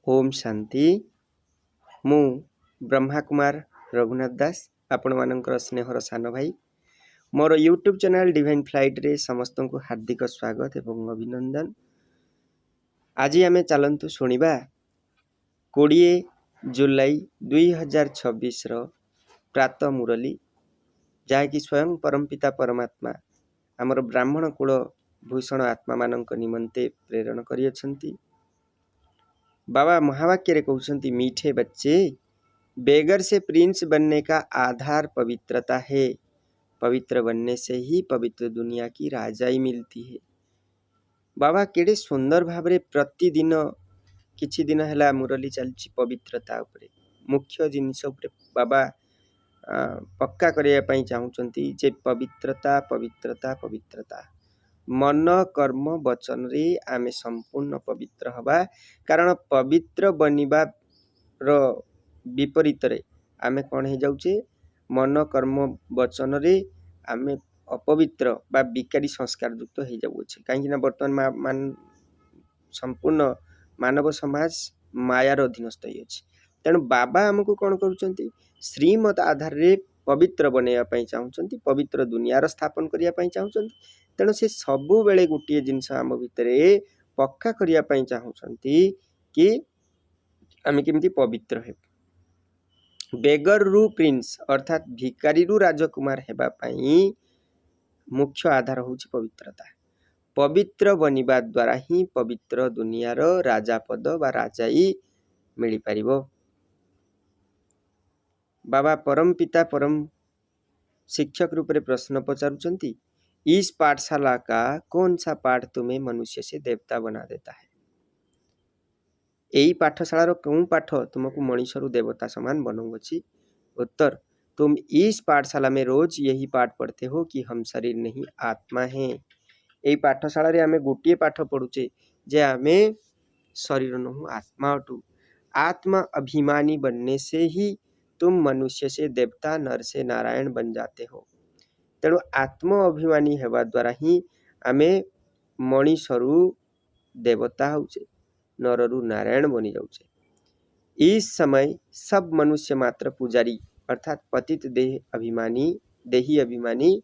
ओम शांति। मु ब्रह्मा कुमार रघुनाथ दास आपण मानकर स्नेहर सान भाई मोर यूट्यूब चैनल डिवाइन फ्लाइट रे समस्त को हार्दिक स्वागत एवं अभिनंदन। आज आम चलतु शुणा 20 जुलाई 2026 प्रातः मुरली जहाँकि स्वयं परमपिता परमात्मा आमर ब्राह्मण कूल भूषण आत्मा मान निमंते प्रेरण करियछंती। बाबा महावाक्य रे कहउछंती, मीठे बच्चे, बेगर से प्रिंस बनने का आधार पवित्रता है। पवित्र बनने से ही पवित्र दुनिया की राजाई मिलती है। बाबा केड़े सुंदर भावरे प्रतिदिन किछि दिन हैला मुरली चलछि पवित्रता उपरे मुख्य जिनिस उपरे बाबा पक्का करिया पई चाहुचंती जे पवित्रता पवित्रता पवित्रता मन कर्म वचन रे आमे संपूर्ण पवित्र हवा। कारण पवित्र बनिबा रो विपरीत रे आमे कौन हो जाउचे, मन कर्म वचन रे आमे अपवित्र बा विकारी संस्कार युक्त हो जाउचे। कहीं वर्तमान संपूर्ण मानव समाज मायार अधीनस्थ होइछ। तेणु बाबा हमको कौन करुचंती, श्रीमत आधार रे पवित्र बनैया पई चाहुचंती, पवित्र दुनियार स्थापन करिया पई चाहुचंती। तेणु से सबु बेले गोटे जिनस आम भितरे पक्का करिया पई चाहुचंती कि आमे केमती पवित्र हे। बेगर रु प्रिंस अर्थात भिकारी रु राजकुमार हेबा पई मुख्य आधार होची पवित्रता। पवित्र बनिबा द्वारा ही पवित्र दुनियार राजा पद बा राजाई मिली परिबो। बाबा परम पिता परम शिक्षक रूप रे प्रश्न पचारुचंती, इस पाठशाला का कौन सा पाठ तुम्हें मनुष्य से देवता बना देता है? यही पाठशाला कौन पाठ तुमको मनुष्य रु देवता समान बनाऊँगी? उत्तर, तुम इस पाठशाला में रोज यही पाठ पढ़ते हो कि हम शरीर नहीं आत्मा हैं। यही पाठशाला रे आमे गोटे पाठ पढ़ुचे जे आमे शरीर नहु आत्मा अटू। आत्मा अभिमानी बनने से ही तुम मनुष्य से देवता, नर से नारायण बन जाते हो। तेणु आत्म अभिमानी हेबा द्वारा ही आमे मणिषरु देवता होचे, नररु नारायण बनी जाउचे। इस समय सब मनुष्य मात्र पुजारी अर्थात पतित देही अभिमानी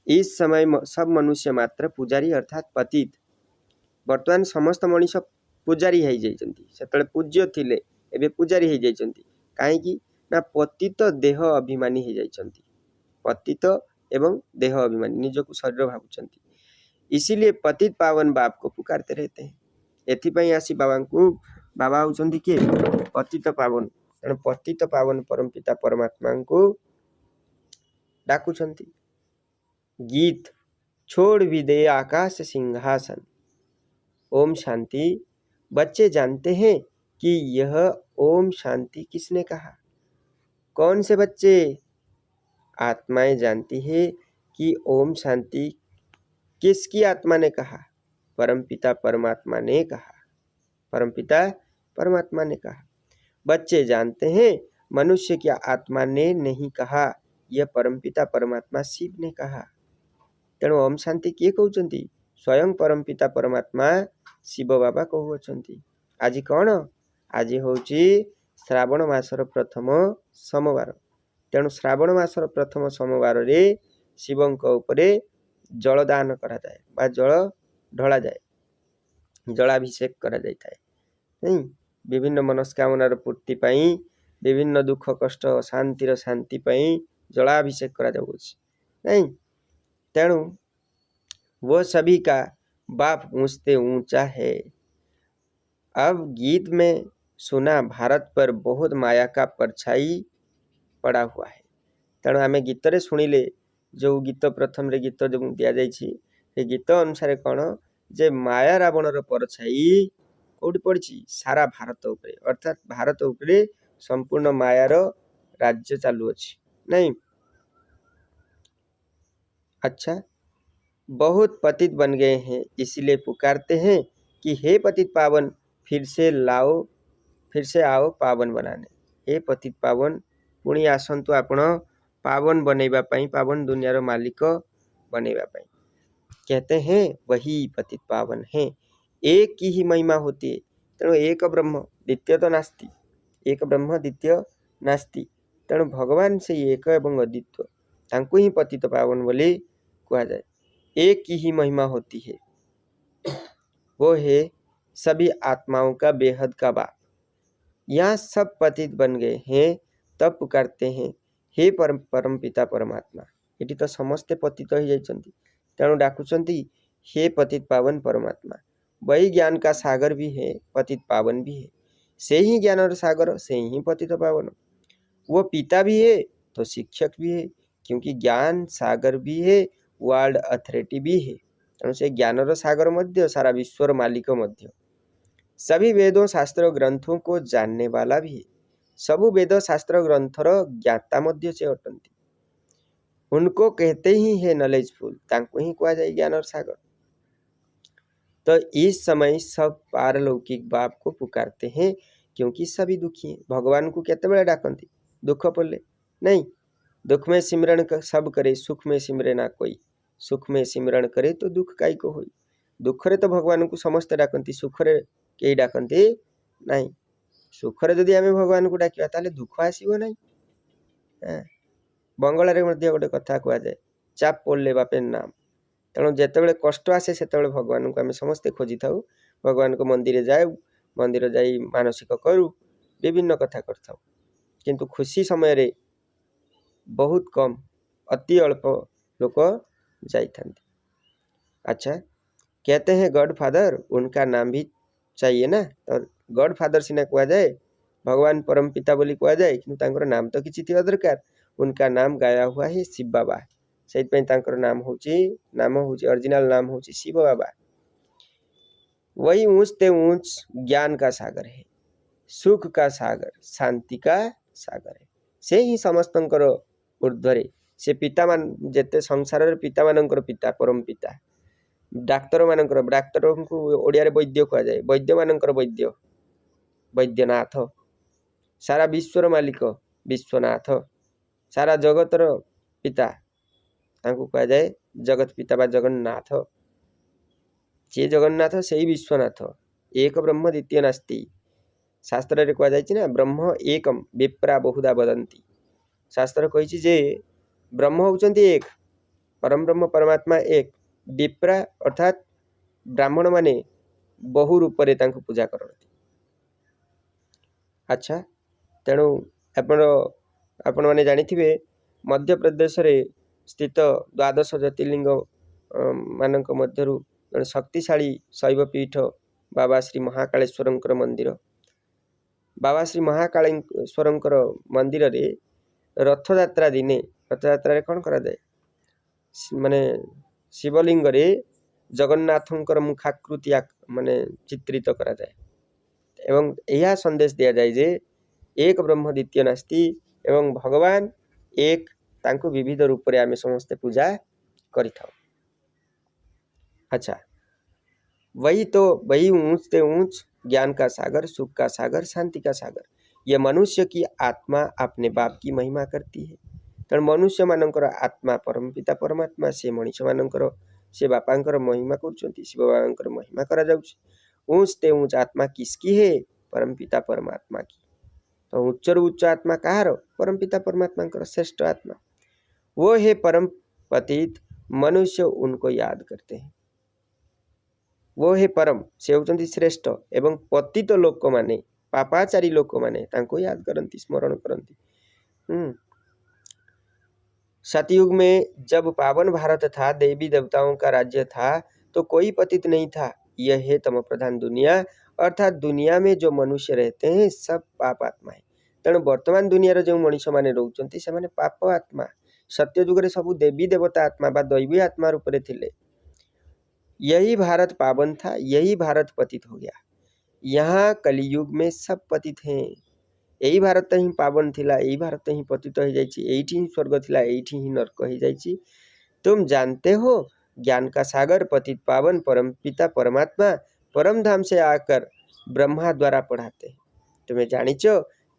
इस समय सब मनुष्य मात्र पुजारी अर्थात पतित। वर्तमान समस्त मनुष्य पुजारी है जाइछंती, सेतले पूज्य थिले एबे पुजारी है जाइछंती। काहे कि ना पतित देह अभिमानी है जाइछंती। पतित एवं देह अभिमानी निजको शरीर भावुचंती, इसीलिए पतित पावन बाप को पुकारते रहते हैं। एथिपई आसी बाबा होचंती के पतित पावन। तेणु पतित पावन परम पिता परमात्मा को डाकुचंती। गीत छोड़ भी दे आकाश सिंहासन। ओम शांति। बच्चे जानते हैं कि यह ओम शांति किसने कहा? कौन से बच्चे? आत्माएं जानती है कि ओम शांति किसकी आत्मा ने कहा? परमपिता परमात्मा ने कहा। परमपिता परमात्मा ने कहा। बच्चे जानते हैं मनुष्य की आत्मा ने नहीं कहा, यह परमपिता परमात्मा शिव ने कहा। तेणु ओम शांति किए कहउचंती? स्वयं परमपिता परमात्मा शिव बाबा कहउचंती। आज कौन? आज होची श्रावण मासर प्रथम सोमवार। तेणु श्रावण मासर प्रथम सोमवार रे शिवंक उपरे जल दान करा जाए बा जल ढला जाए, जलाभिषेक करा जाय थाए। नहीं, विभिन्न मनस्कामनार पूर्ति पाई, विभिन्न दुख कष्ट शांतिर शांति पाई जलाभिषेक करा जाउछि। नहीं, तेणु वो सभी का बाप ऊंचते ऊंचा है। अब गीत में सुना भारत पर बहुत माया का परछाई पड़ा हुआ है। तेणु आमे गीत रे सुनिले जो गीत प्रथम रे गीत जो दिया जाइछि ए गीत अनुसार कौन जे माया रावणर परछाई कोठी पड़छि? सारा भारत उपरे अर्थात भारत उपरे संपूर्ण मायार राज्य चालू अछि। नहीं, अच्छा, बहुत पतित बन गए हैं, इसलिए पुकारते हैं कि हे पतित पावन फिर से आओ पावन बनाने। हे पतित पावन पुणी आसंतु आपण पावन बनैबा पई, पावन दुनियार मालिक बनैबा पई। कहते हैं वही पतित पावन है। एक की ही महिमा होती है। तेणु एक ब्रह्म द्वितीय तो नास्ति, एक ब्रह्म द्वितीय नास्ति। तेणु भगवान से एक एवं अद्वितीय, तांको ही पतित पावन बोली कहा जाए। एक की ही महिमा होती है, वो है सभी आत्माओं का बेहद का बाप। यहाँ सब पतित बन गए हैं, तब पुकारते हैं हे परम पिता परमात्मा। एटी तो समस्ते पतित ही जाइछन्ति, तेणु डाकुचन्ति हे पतित पावन परमात्मा। वही ज्ञान का सागर भी है, पतित पावन भी है। से ही ज्ञान और सागर, से ही पतित पावन। वो पिता भी है तो शिक्षक भी है, क्योंकि ज्ञान सागर भी है, वर्ल्ड अथॉरिटी भी है। तेणु से ज्ञान सागर मध्य सारा विश्वर मालिक मध्य, सभी वेदों शास्त्र ग्रंथों को जानने वाला भी है। सबु वेद शास्त्र ग्रंथर ज्ञाता मध्य से अटंती, उनको कहते ही है नॉलेजफुल, तांको ही कहा जाए ज्ञान और सागर। तो इस समय सब पारलौकिक बाप को पुकारते हैं, क्योंकि सभी दुखी हैं। भगवान को केते बेले डाकंती? दुख पड़ले नहीं। दुख में सिमरण सब करे, सुख में सिमरे ना कोई। सुख में सिमरण करे तो दुख काई को होई। दुखरे तो भगवान को समस्त डाकंती, सुखरे केही डाकंती नहीं। सुखरे जदि आमे भगवान को डाकिबा ताले दुख आसीबो नहीं। बंगलारे मध्य गोटे कथा कहा जाए, चाप पड़ले बापेर नाम। तेणु जेतेबेले कष्ट आसे सेतेबेले भगवान को आमे समस्ते खोजी थाउ। भगवान को मंदिर जाऊ, मंदिर जाई मानसिक करू, विभिन्न कथा करथाउ। किंतु खुशी समय रे बहुत कम, अति अल्प लोक जाइथांती। अच्छा, कहते हैं गॉड फादर, उनका नाम भी चाहिए ना। तो गॉड फादर सिना कहा जाए, भगवान परम पिता बोली कहा जाए, किंतु तांकर नाम तो किछि थिबा दरकार। उनका नाम गाया हुआ है शिव बाबा, से नाम होची ओरिजिनल नाम होची शिव बाबा। वही ऊंच ते ऊंच ज्ञान का सागर है, सुख का सागर, शांति का सागर है। से ही समस्तंकर ऊर्ध्वरे, से पिता मान जेते संसार रे पिता मानकर पिता परम पिता। डाक्तर मानकर, डाक्तर को ओडिया रे वैद्य कहा जाए, वैद्य मानकर वैद्य वैद्यनाथ। सारा विश्वर मालिक विश्वनाथ, सारा जगतर पिता तांको कहा जाए जगत पिता बा जगन्नाथ। जे जगन्नाथ से ही विश्वनाथ। एक ब्रह्म द्वितीय नास्ति। शास्त्र रे कहा जाय ना, ब्रह्म एकम विप्रा बहुधा वदन्ति। शास्त्र कहिछि जे ब्रह्म होउचंती एक, परम ब्रह्म परमात्मा एक। विप्रा अर्थात ब्राह्मण माने बहु रूप रे तांको पूजा करती। अच्छा, तेणु आपण माने जानिथिबे मध्य प्रदेश रे स्थित 12 ज्योतिर्लिंग मानक मध्यरु शक्तिशाली शैव पीठ बाबा श्री महाकालेश्वरंकर मंदिर। बाबा श्री महाकालेश्वरंकर मंदिर रे रथ यात्रा दिने, रथ यात्रा रे कौन करा जाए माने शिवलिंग रे जगन्नाथंकर मुखाकृति माने चित्रित करा जाए एवं यह संदेश दिया जाए जे एक ब्रह्म द्वितीय नास्ति एवं भगवान एक, तांको विविध रूप रे आमे समस्त पूजा करिथाउ। अच्छा, वही ऊंच ते ऊंच ज्ञान का सागर, सुख का सागर, शांति का सागर। यह मनुष्य की आत्मा अपने बाप की महिमा करती है। तेणु मनुष्य मानकर आत्मा परम पिता परमात्मा, से मनुष्य मानकर से बापांकर महिमा करुचंती, शिव बाबांकर महिमा करा जाउछि। ऊंच ते ऊंच आत्मा किसकी है? परम पिता परमात्मा की। तो उच्चरु उच्च आत्मा कहार? परम पिता परमात्मा का श्रेष्ठ आत्मा। वो है परम पतित, मनुष्य उनको याद करते हैं। वो है परम, से होचंती श्रेष्ठ, एवं पतित लोक माने पापाचारी लोक माने तांको याद करंती, स्मरण करंती। सतयुग में जब पावन भारत था, देवी देवताओं का राज्य था, तो कोई पतित नहीं था। यह है तम प्रधान दुनिया, अर्थात दुनिया में जो मनुष्य रहते हैं सब पाप आत्मा है। तेणु वर्तमान दुनिया रे जो मनुष्य माने रहउचंती से माने पाप आत्मा। सत्य युग रे सब देवी देवता आत्मा बा दैवी आत्मा रूप रे थिले। यही भारत पावन था, यही भारत पतित हो गया। यहाँ कलियुग में सब पतित हैं। यही भारत ही पावन थिला, यही भारत ही पतित हो जाइछि, एठी ही स्वर्ग थिला, एठी ही नरक हो जाइछि। तुम जानते हो ज्ञान का सागर पतित पावन परम पिता परमात्मा परम धाम से आकर ब्रह्मा द्वारा पढ़ाते हैं। तुम्हें जानिच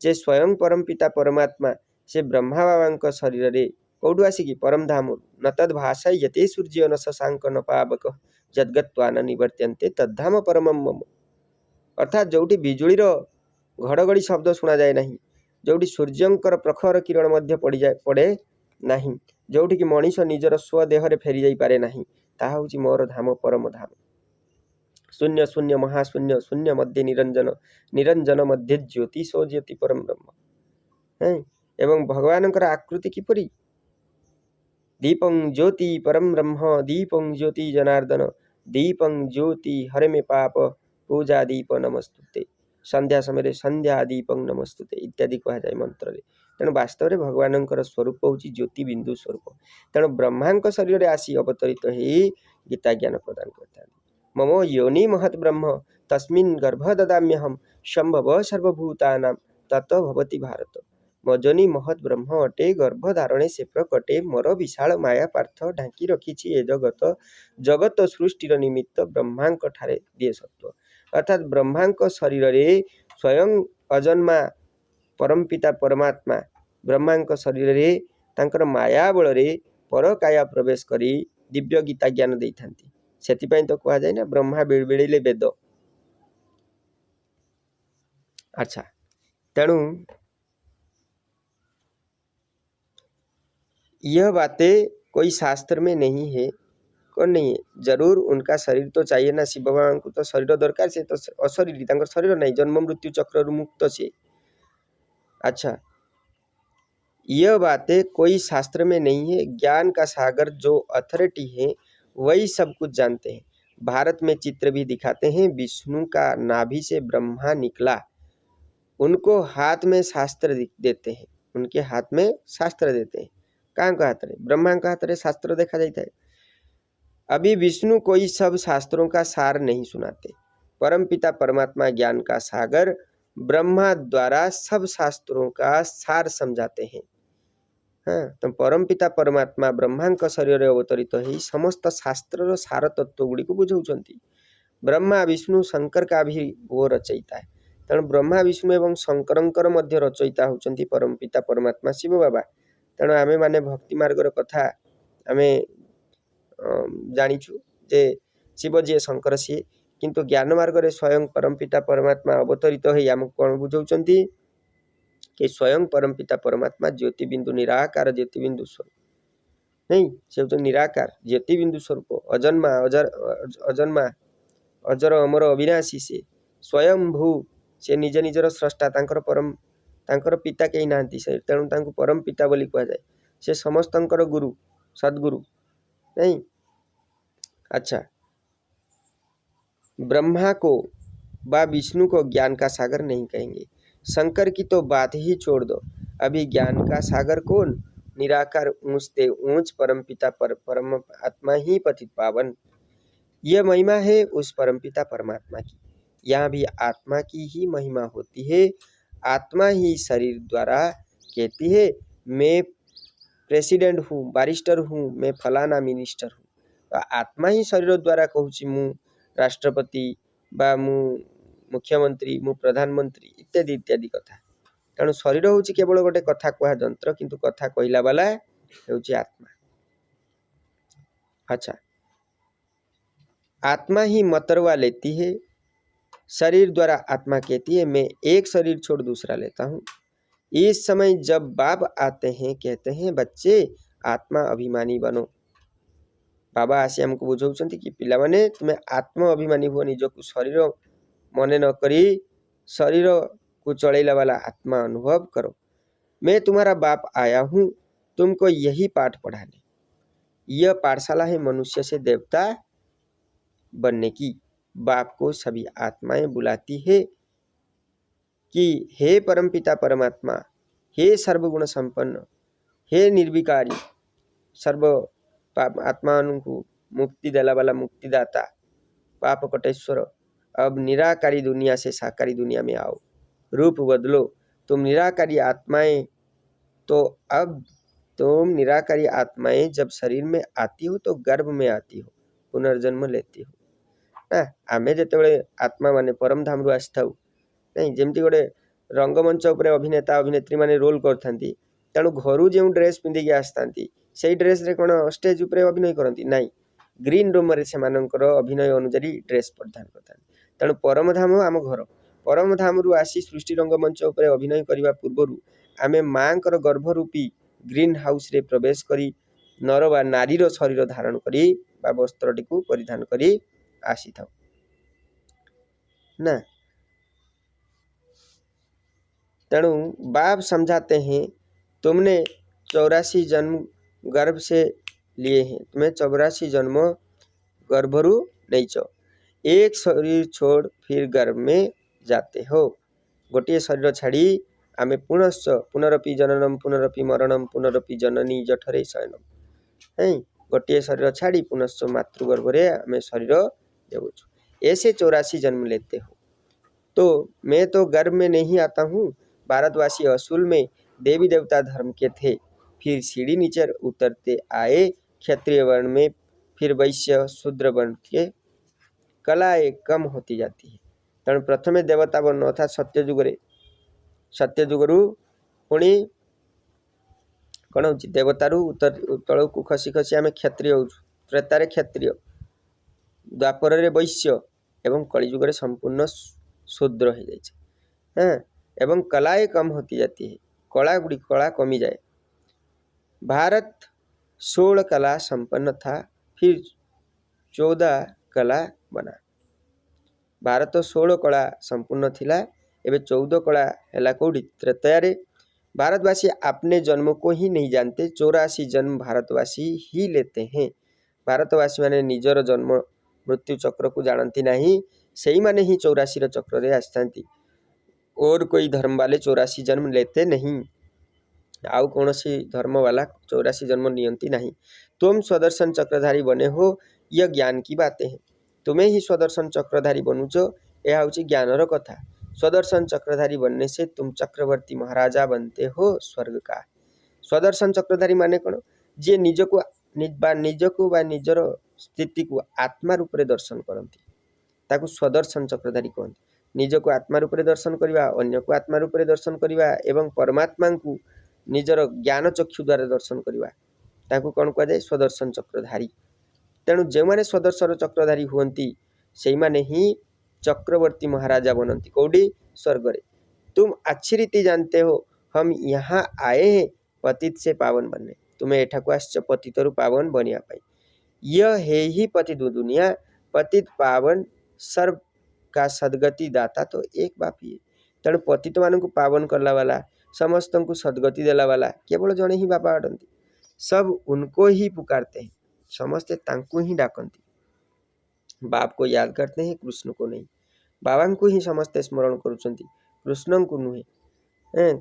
जे स्वयं परम पिता परमात्मा से ब्रह्मा बाबा शरीर रे कौटू आसिकी परम धाम न तद भाषा यते सूर्य न शशांक न पावक जद्गत्वा न निवर्त्यन्ते तद्धाम परमम मम। अर्थात जोटी बिजुलीर घड़घड़ी शब्द शुणा जाए नहीं, जोटी सूर्यंकर प्रखर किरण मध्य पड़े नहीं, जोटी कि मनीष निजर स्वदेह फेरी जाई पारे नहीं, ताहा होची मोर धाम परम धाम। शून्य शून्य महाशून्य शून्य मध्य निरंजन निरंजन मध्य ज्योति सो ज्योति परम ब्रह्म है। एवं भगवानकर आकृति किपरि दीपं ज्योति परम ब्रह्म दीपं ज्योति जनार्दन दीपं ज्योति हरे में पाप पूजा दीप नमस्तुते संध्या समय संध्या दीपं नमस्तुते इत्यादि कह जाए मंत्र रे। तेणु वास्तव में भगवानकर स्वरूप हूँ ज्योति बिंदु स्वरूप। तेणु ब्रह्मांक शरीर आसी अवतरित ही गीता ज्ञान प्रदान करता। मम योनि महत् ब्रह्म तस्मिन् गर्भ ददाम्यहम संभव सर्वभूतानां तत भवति भारत। मजनी महत् ब्रह्म अटे गर्भ धारणे से प्रकटे मोर विशाल माया पार्थ ढांकी रखिछि ए जगत जगत सृष्टिर निमित्त ब्रह्मांक ठारे दिए सत्व। अर्थात ब्रह्मांक शरीर रे स्वयं अजन्मा परम पिता परमात्मा ब्रह्मांक शरीर रे तांकर माया बल रे पर काया प्रवेश करी दिव्य गीता ज्ञान देइथांती। सेतिपाई तो कहा जाए ना ब्रह्मा बिड़बिड़िले वेद। अच्छा तेणु यह बातें कोई शास्त्र में नहीं है, कौन नहीं है, जरूर उनका शरीर तो चाहिए ना, शिव भगवान को तो शरीर दरकार से तो अशरीरी तांकर शरीर नहीं जन्म मृत्यु चक्र मुक्त से। अच्छा यह बातें कोई शास्त्र में नहीं है, ज्ञान का सागर जो अथॉरिटी है वही सब कुछ जानते हैं। भारत में चित्र भी दिखाते हैं, विष्णु का नाभि से ब्रह्मा निकला, उनको हाथ में शास्त्र देते हैं, उनके हाथ में शास्त्र देते हैं। कहाँ का हाथ रे? ब्रह्मा का हाथ रे शास्त्र देखा जाता है। अभी विष्णु कोई सब शास्त्रों का सार नहीं सुनाते, परम पिता परमात्मा ज्ञान का सागर ब्रह्मा द्वारा सब शास्त्रों का सार समझाते हैं। हाँ तो परम पिता परमात्मा ब्रह्मांक शरीर अवतरित ही समस्त शास्त्र सार तत्व गुड़ी को बुझाउछंती। ब्रह्मा विष्णु शंकर का भी वो रचयिता है। तेणु ब्रह्मा विष्णु एवं शंकरंकर मध्य रचयिता होचंती परम पिता परमात्मा शिव बाबा। तेणु आमे माने भक्ति मार्गर कथा आमे जानिछु जे शिव जी शंकर सी, किंतु ज्ञान मार्ग रे स्वयं परम पिता परमात्मा अवतरित ही आमको कौन बुझाउछंती कि स्वयं परम पिता परमात्मा ज्योति बिंदु निराकार ज्योति बिंदु स्वरूप नहीं, से तो निराकार ज्योति बिंदु स्वरूप अजन्मा अजन्मा अजर अमर अविनाशी से स्वयं भू से निज निजर स्रष्टा तांकर परम तांकर पिता कहीं नांती से तेणु तांको परम पिता बोली कहा जाए। से समस्तंकर गुरु सद्गुरु नहीं। अच्छा ब्रह्मा को व विष्णु को ज्ञान का सागर नहीं कहेंगे, शंकर की तो बात ही छोड़ दो। अभी ज्ञान का सागर कौन? निराकार ऊंचते ऊंच परम पिता परम आत्मा ही पतित पावन। यह महिमा है उस परम पिता परमात्मा की। यहाँ भी आत्मा की ही महिमा होती है। आत्मा ही शरीर द्वारा कहती है मैं प्रेसिडेंट हूँ, बारिस्टर हूँ, मैं फलाना मिनिस्टर हूँ। तो आत्मा ही शरीर द्वारा कहूँ मु राष्ट्रपति बा मु मुख्यमंत्री मु प्रधानमंत्री इत्यादि इत्यादि कथा। तेणु शरीर हूँ केवल गोटे कथा कह जंत्र, किंतु कथा कहला वाला हूँ आत्मा। अच्छा आत्मा ही मतरवा लेती है, शरीर द्वारा आत्मा कहती है मैं एक शरीर छोड़ दूसरा लेता हूँ। इस समय जब बाप आते हैं कहते हैं बच्चे आत्मा अभिमानी बनो। बाबा आसी हमको बुझाउछंती कि पिला माने तुम्हें आत्मा अभिमानी हुआ, निजको शरीर मने न करी शरीर को चलेला वाला आत्मा अनुभव करो। मैं तुम्हारा बाप आया हूँ तुमको यही पाठ पढ़ाने। यह पाठशाला है मनुष्य से देवता बनने की। बाप को सभी आत्माएं बुलाती है कि हे परमपिता परमात्मा, हे सर्वगुण संपन्न, हे निर्विकारी, सर्व आत्मा को मुक्ति देला वाला मुक्तिदाता, पाप कटेश्वर, अब निराकारी दुनिया से साकारी दुनिया में आओ, रूप बदलो। तुम निराकारी आत्माएं, तो अब तुम निराकारी आत्माएं जब शरीर में आती हो तो गर्भ में आती हो, पुनर्जन्म लेती हो ना। आमे जेतेबेले आत्मा माने परम धाम रु आस्थाउ नहीं, जेमती गोटे रंगमंच उपरे अभिनेता अभिनेत्री माने रोल करथांती, तेणु घर जो ड्रेस पिंधिकी आसतांती से ड्रेस रे कौन स्टेज उपरे अभिनय करती नाई ग्रीन रूम रे सेमानंकर अभिनय अनुसार ड्रेस परिधान करता तेणु परमधाम आम घर परमधाम रु आसी सृष्टि रंगमंच उपरे अभिनय करने पूर्वर आमे मांकर गर्भरूपी ग्रीन हाउस रे प्रवेश करी नर बा नारीर शरीर धारण करी बा वस्त्रटी को परिधान करी आसी था ना। तेणु बाप समझाते हैं तुमने 84 जन्म गर्भ से लिए हैं, तुम्हें 84 जन्म गर्भरु नहीं चो, एक शरीर छोड़ फिर गर्भ में जाते हो। गोटे शरीर छाड़ी आमे पुनश्च पुनरपि जननम पुनरपि मरणम पुनरपि जननी जठरे शयनम है गोटे शरीर छाड़ी पुनश्च मातृगर्भ रे आमे शरीर देवछु। ऐसे 84 जन्म लेते हो। तो मैं तो गर्भ में नहीं आता हूँ। भारतवासी असूल में देवी देवता धर्म के थे, फिर सीढ़ी नीचे उतरते आए क्षत्रिय वर्ण में, फिर वैश्य शूद्र वर्ण के कलाएं कम होती जाती है। तेणु प्रथमे देवता वर्ण अर्थात सत्यजुगरु पुणी कौन हो देवतारू तल को खसी खसी आम क्षत्रिय हो, त्रेतारे क्षत्रिय, द्वापर रे वैश्य एवं कलिजुगे संपूर्ण शूद्र हो जाए एवं कलाएं कम होती जाती है, कला कमी जाए। भारत 16 कला संपन्न था, फिर 14 कला बना। भारत 16 कला संपूर्ण थिला, एवं 14 कला हैला कोडी त्रेतयारे। भारतवासी अपने जन्म को ही नहीं जानते, 84 जन्म भारतवासी ही लेते हैं। भारतवासी माने निजर जन्म मृत्यु चक्र को जानती नहीं, सही माने ही 84 चक्र रे आसतांती। और कोई धर्म वाले 84 जन्म लेते नहीं, आउ कौन सी धर्म वाला 84 जन्म नियंती नहीं। तुम स्वदर्शन चक्रधारी बने हो, यह ज्ञान की बातें हैं। तुम्हें ही स्वदर्शन चक्रधारी बनुचो, यह हूँ ज्ञानर कथा। स्वदर्शन चक्रधारी बनने से तुम चक्रवर्ती महाराजा बनते हो स्वर्ग का। स्वदर्शन चक्रधारी माने कौन? जे निजको निजर स्थिति को आत्मा रूप में दर्शन करती ताकू स्वदर्शन चक्रधारी कहते। निजको आत्मा रूप में दर्शन करवा, अन्य को आत्मा रूप में दर्शन करवा एवं परमात्मा को निजर ज्ञान चक्षु द्वारा दर्शन करवा ताकू कौन कह जाए? स्वदर्शन चक्रधारी। तेणु जो मैंने स्वदर्शन चक्रधारी हुंती से माने ही चक्रवर्ती महाराजा बनती कौड़ी? स्वर्ग रे। तुम अच्छी रीति जानते हो हम यहाँ आए हैं पतित से पावन बनने, तुम्हें एठा को आश्च पतितरु पावन बनिया पाई। यह है ही पतित दुनिया, पतित पावन सर्व का सदगति दाता तो एक बाप ही है। तेणु पतित मान को पावन करला वाला, समस्त को सदगति देला वाला केवल जड़े ही बापा अटंती। सब उनको ही पुकारते हैं, समस्ते तांको ही डाकती। बाप को याद करते हैं, कृष्ण को नहीं। बाबा को ही समस्ते स्मरण करुचंती, कृष्ण को नुहे।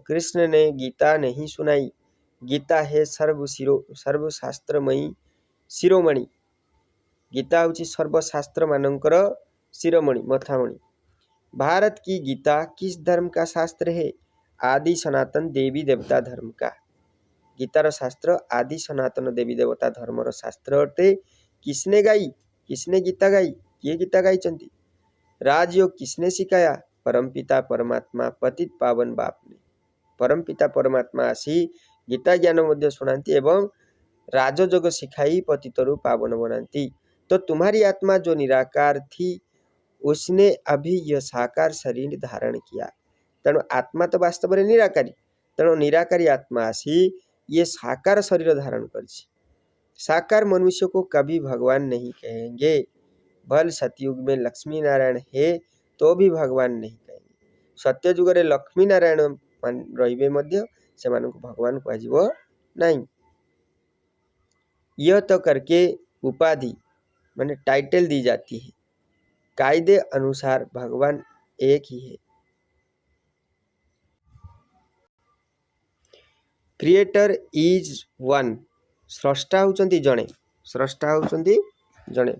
कृष्ण ने गीता नहीं सुनाई, गीता है सर्वशास्त्रमयी शिरोमणि। गीता हूँ सर्वशास्त्र मानकर शिरोमणि मथामणि। भारत की गीता किस धर्म का शास्त्र है? आदि सनातन देवी देवता धर्म का। गीतार शास्त्र आदि सनातन देवी देवता धर्मर शास्त्र अटे। किसने गाई? किसने गीता गाई? किए गीता गाई चंती? राजयोग किसने सिखाया? परमपिता परमात्मा पतित पावन बाप ने। परमपिता परमात्मा आसी गीता ज्ञान मध्य सुनाती एवं राजयोग सिखाई पतितरु पावन बनाती। तो तुम्हारी आत्मा जो निराकार थी उसने अभी यह साकार शरीर धारण किया। तेणु आत्मा तो वास्तव में निराकारी, तेणु निराकारी आत्मा आसी ये साकार शरीर धारण कर। साकार मनुष्य को कभी भगवान नहीं कहेंगे। भल सतयुग में लक्ष्मी नारायण है तो भी भगवान नहीं कहेंगे। सत्ययुग रे लक्ष्मी नारायण रहिबे मध्य से मानक भगवान कहजिबो नहीं। यह तो करके उपाधि माने टाइटल दी जाती है। कायदे अनुसार भगवान एक ही है। Creator is one. स्रष्टा होचंती जणे, स्रष्टा होचंती जणे,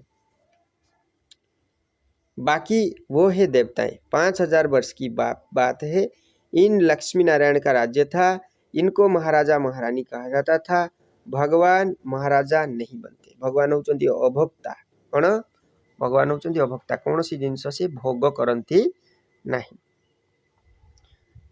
बाकी वो है देवताएं। 5000 वर्ष की बात है। इन लक्ष्मी नारायण का राज्य था, इनको महाराजा महारानी कहा जाता था। भगवान महाराजा नहीं बनते, भगवान होचंती अभोक्ता। कौन? भगवान होचंती अभोक्ता, कौन सी जिनस से भोग करती नहीं।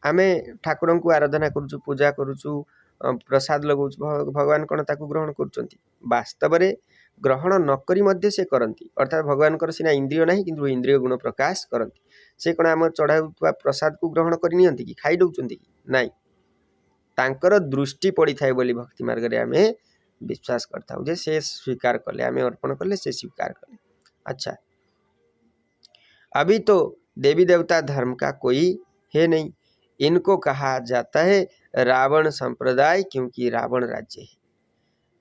आमे ठाकुर को आराधना करुचु, पूजा करुचु, प्रसाद लगौछु भगवान कौन ताकू ग्रहण करुचंती वास्तव रे ग्रहण न करी मध्य से करंती अर्थात भगवान कर सिना इंद्रिय नाही किंतु इंद्रिय गुण प्रकाश करंती से कौन आम चढ़ाउवा प्रसाद को ग्रहण करि नियंती कि खाई दउचंती कि नाही तांकर दृष्टि पड़ी थाए बोली भक्ति मार्ग रे आमे विश्वास करता जे से स्वीकार कले आमे अर्पण कले से स्वीकार कले। अच्छा अभी तो देवी देवता धर्म का कोई है नहीं, इनको कहा जाता है रावण संप्रदाय क्योंकि रावण राज्य है।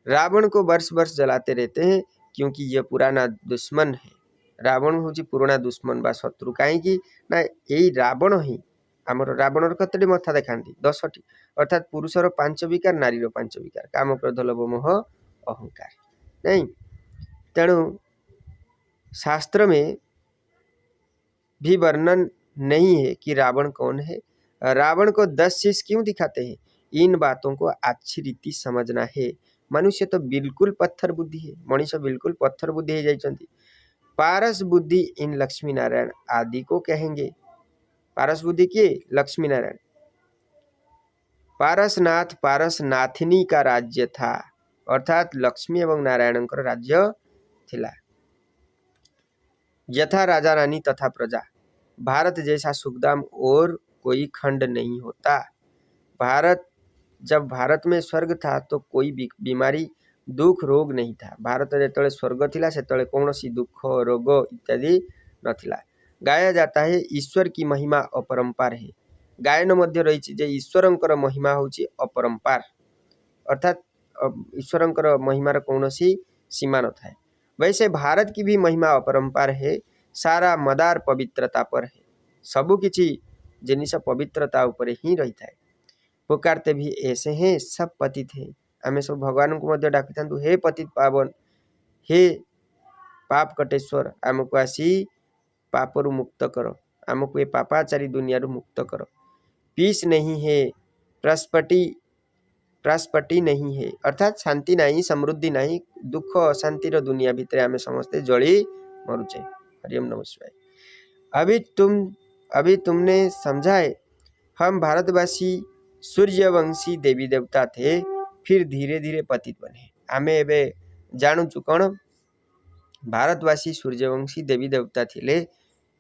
रावण को वर्ष वर्ष जलाते रहते हैं क्योंकि यह पुराना दुश्मन है। रावण हूँ पुराना दुश्मन बा शत्रु कहीं ना यही रावण ही आमर रावणर कतटी मथा देखाती 10टी अर्थात पुरुषर 5 विकार नारीर 5 विकार काम क्रोध लोभ मोह अहंकार नहीं। तेणु शास्त्र में भी वर्णन नहीं है कि रावण कौन है। रावण को 10 शीश क्यों दिखाते हैं, इन बातों को अच्छी रीति समझना है। मनुष्य तो बिल्कुल पत्थर बुद्धि है, मनुष्य बिल्कुल पत्थर बुद्धि है जाइछंती। पारस बुद्धि इन लक्ष्मी नारायण आदि को कहेंगे। पारस बुद्धि किए लक्ष्मी नारायण। पारसनाथ पारसनाथिनी का राज्य था अर्थात लक्ष्मी एवं नारायण का राज्य थिला। यथा राजा रानी तथा प्रजा, भारत जैसा सुखधाम और कोई खंड नहीं होता। जब भारत में स्वर्ग था तो कोई बीमारी दुख रोग नहीं था। भारत जेतले स्वर्ग थिला सेतले कौनसी दुख रोग इत्यादि नथिला। गाया जाता है ईश्वर की महिमा अपरंपार है। गायन मध्य रही जे ईश्वरंकर महिमा होची अपरंपार अर्थात ईश्वरंकर महिमार कौनसी सीमा न थाए। वैसे भारत की भी महिमा अपरंपार है। सारा मदार पवित्रता पर है। सबु किछि जिनिस पवित्रता ऊपर ही रही थाए। पुकारते भी ऐसे हैं, सब पतित हैं। आमे सब भगवान को मध्य डाकी थांतु हे पतित पावन, हे पाप कटेश्वर, आमको आसी पापरु मुक्त करो, आमको ये पापाचारी दुनिया रु मुक्त करो। पीस नहीं है, प्रस्पटी नहीं है अर्थात शांति नहीं, समृद्धि नहीं, दुख अशांतिर दुनिया भितर आमे समस्ते जली मरुचे। हरिओम नमः शिवाय। अभी तुमने समझाए हम भारतवासी सूर्यवंशी देवी देवता थे, फिर धीरे धीरे पतित बने। आमे एबे जानुचु कौन भारतवासी सूर्यवंशी देवी देवता थिले,